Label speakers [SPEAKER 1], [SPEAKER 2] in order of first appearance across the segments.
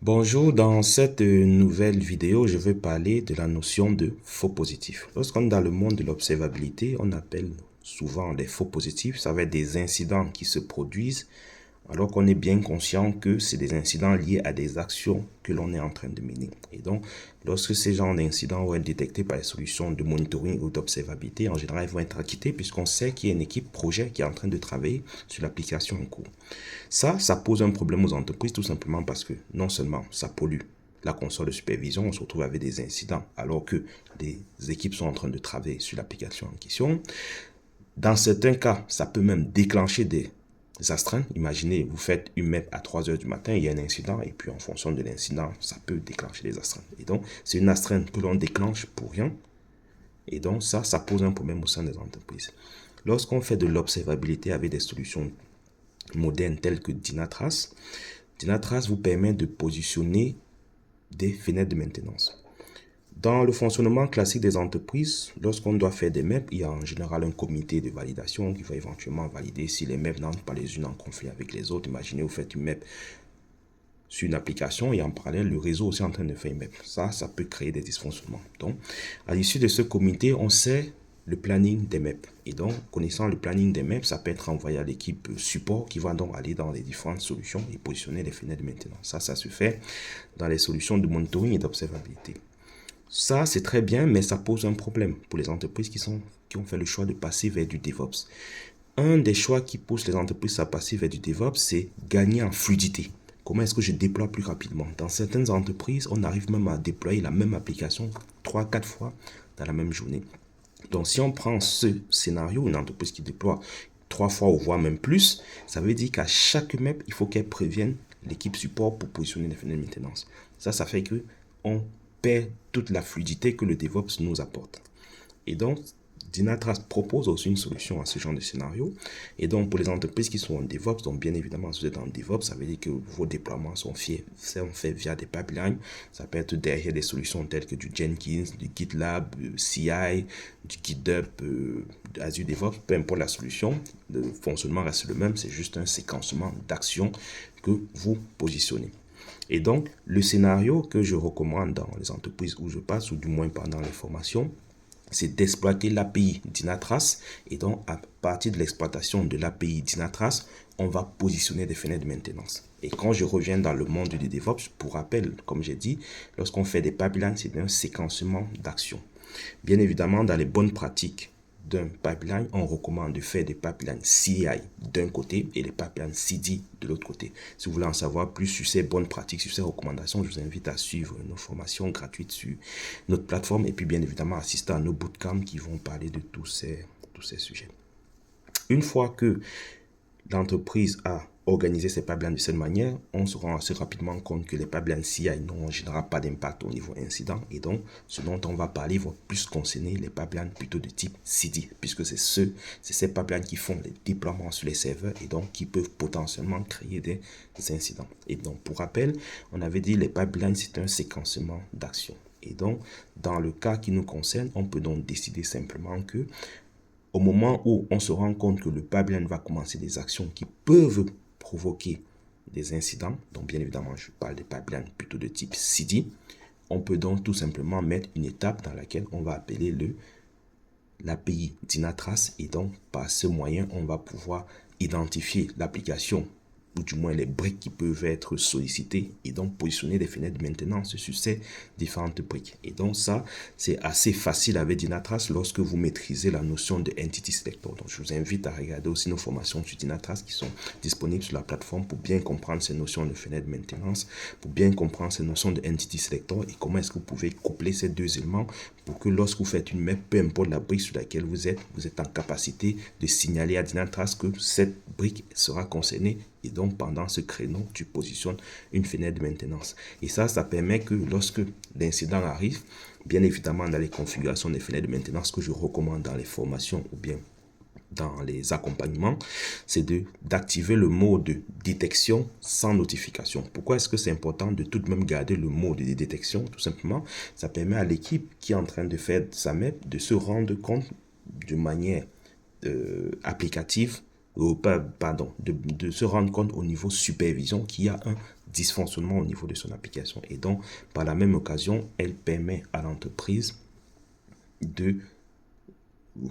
[SPEAKER 1] Bonjour, dans cette nouvelle vidéo, je vais parler de la notion de faux positif. Lorsqu'on est dans le monde de l'observabilité, on appelle souvent les faux positifs, ça va être des incidents qui se produisent alors qu'on est bien conscient que c'est des incidents liés à des actions que l'on est en train de mener. Et donc, lorsque ces genres d'incidents vont être détectés par les solutions de monitoring ou d'observabilité, en général, ils vont être acquittés puisqu'on sait qu'il y a une équipe projet qui est en train de travailler sur l'application en cours. Ça pose un problème aux entreprises tout simplement parce que non seulement ça pollue la console de supervision, on se retrouve avec des incidents alors que des équipes sont en train de travailler sur l'application en question. Dans certains cas, ça peut même déclencher des astreintes. Imaginez, vous faites une MEP à 3 heures du matin, il y a un incident, et puis en fonction de l'incident, ça peut déclencher des astreintes. Et donc, c'est une astreinte que l'on déclenche pour rien. Et donc, ça pose un problème au sein des entreprises. Lorsqu'on fait de l'observabilité avec des solutions modernes telles que Dynatrace, Dynatrace vous permet de positionner des fenêtres de maintenance. Dans le fonctionnement classique des entreprises, lorsqu'on doit faire des MEP, il y a en général un comité de validation qui va éventuellement valider si les MEP n'entrent pas les unes en conflit avec les autres. Imaginez, vous faites une MEP sur une application et en parallèle, le réseau aussi est en train de faire une MEP. Ça peut créer des dysfonctionnements. Donc, à l'issue de ce comité, on sait le planning des MEP. Et donc, connaissant le planning des MEP, ça peut être envoyé à l'équipe support qui va donc aller dans les différentes solutions et positionner les fenêtres de maintenance. Ça se fait dans les solutions de monitoring et d'observabilité. Ça, c'est très bien, mais ça pose un problème pour les entreprises qui ont fait le choix de passer vers du DevOps. Un des choix qui pousse les entreprises à passer vers du DevOps, c'est gagner en fluidité. Comment est-ce que je déploie plus rapidement? Dans certaines entreprises, on arrive même à déployer la même application 3, 4 fois dans la même journée. Donc, si on prend ce scénario, une entreprise qui déploie 3 fois ou voire même plus, ça veut dire qu'à chaque MEP, il faut qu'elle prévienne l'équipe support pour positionner les fenêtres de maintenance. Ça fait que on perd toute la fluidité que le DevOps nous apporte. Et donc, Dynatrace propose aussi une solution à ce genre de scénario. Et donc, pour les entreprises qui sont en DevOps, donc bien évidemment, si vous êtes en DevOps, ça veut dire que vos déploiements sont faits via des pipelines. Ça peut être derrière des solutions telles que du Jenkins, du GitLab, CI, du GitHub, Azure DevOps, peu importe la solution, le fonctionnement reste le même, c'est juste un séquencement d'actions que vous positionnez. Et donc, le scénario que je recommande dans les entreprises où je passe, ou du moins pendant les formations, c'est d'exploiter l'API Dynatrace. Et donc, à partir de l'exploitation de l'API Dynatrace, on va positionner des fenêtres de maintenance. Et quand je reviens dans le monde du DevOps, pour rappel, comme j'ai dit, lorsqu'on fait des pipelines, c'est un séquencement d'actions. Bien évidemment, dans les bonnes pratiques d'un pipeline, on recommande de faire des pipelines CI d'un côté et des pipelines CD de l'autre côté. Si vous voulez en savoir plus sur ces bonnes pratiques, sur ces recommandations, je vous invite à suivre nos formations gratuites sur notre plateforme et puis bien évidemment assister à nos bootcamps qui vont parler de tous ces sujets. Une fois que l'entreprise a organisé ses pipelines de cette manière, on se rend assez rapidement compte que les pipelines CI n'ont en général pas d'impact au niveau incident. Et donc, ce dont on va parler va plus concerner les pipelines plutôt de type CD, puisque c'est ces pipelines qui font les déploiements sur les serveurs et donc qui peuvent potentiellement créer des incidents. Et donc, pour rappel, on avait dit les pipelines, c'est un séquencement d'actions. Et donc, dans le cas qui nous concerne, on peut donc décider simplement que au moment où on se rend compte que le pipeline va commencer des actions qui peuvent provoquer des incidents, donc bien évidemment je parle des pipelines plutôt de type CD, on peut donc tout simplement mettre une étape dans laquelle on va appeler l'API Dynatrace et donc par ce moyen on va pouvoir identifier l'application ou du moins les briques qui peuvent être sollicitées et donc positionner des fenêtres de maintenance sur ces différentes briques. Et donc ça, c'est assez facile avec Dynatrace lorsque vous maîtrisez la notion de Entity Selector. Donc je vous invite à regarder aussi nos formations sur Dynatrace qui sont disponibles sur la plateforme pour bien comprendre ces notions de fenêtres de maintenance, pour bien comprendre ces notions de Entity Selector et comment est-ce que vous pouvez coupler ces deux éléments pour que lorsque vous faites une MEP, peu importe la brique sur laquelle vous êtes en capacité de signaler à Dynatrace que cette brique sera concernée et donc pendant ce créneau, tu positionnes une fenêtre de maintenance. Et ça permet que lorsque l'incident arrive, bien évidemment dans les configurations des fenêtres de maintenance que je recommande dans les formations ou bien dans les accompagnements, c'est d'activer le mode de détection sans notification. Pourquoi est-ce que c'est important de tout de même garder le mode de détection? Tout simplement, ça permet à l'équipe qui est en train de faire sa MEP de se rendre compte de manière applicative, pardon, de se rendre compte au niveau supervision qu'il y a un dysfonctionnements au niveau de son application. Et donc, par la même occasion, elle permet à l'entreprise de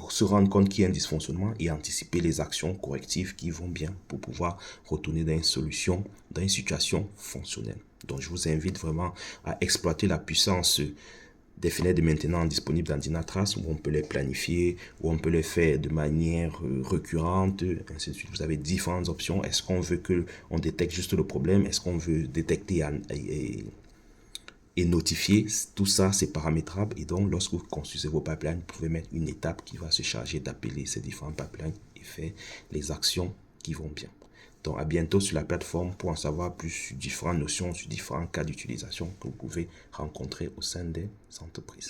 [SPEAKER 1] se rendre compte qu'il y a un dysfonctionnement et anticiper les actions correctives qui vont bien pour pouvoir retourner dans une solution, dans une situation fonctionnelle. Donc, je vous invite vraiment à exploiter la puissance des fenêtres de maintenance disponibles dans Dynatrace où on peut les planifier, où on peut les faire de manière récurrente, ainsi de suite. Vous avez différentes options. Est-ce qu'on veut qu'on détecte juste le problème? Est-ce qu'on veut détecter et notifier? Tout ça, c'est paramétrable. Et donc, lorsque vous construisez vos pipelines, vous pouvez mettre une étape qui va se charger d'appeler ces différents pipelines et faire les actions qui vont bien. Donc, à bientôt sur la plateforme pour en savoir plus sur différentes notions, sur différents cas d'utilisation que vous pouvez rencontrer au sein des entreprises.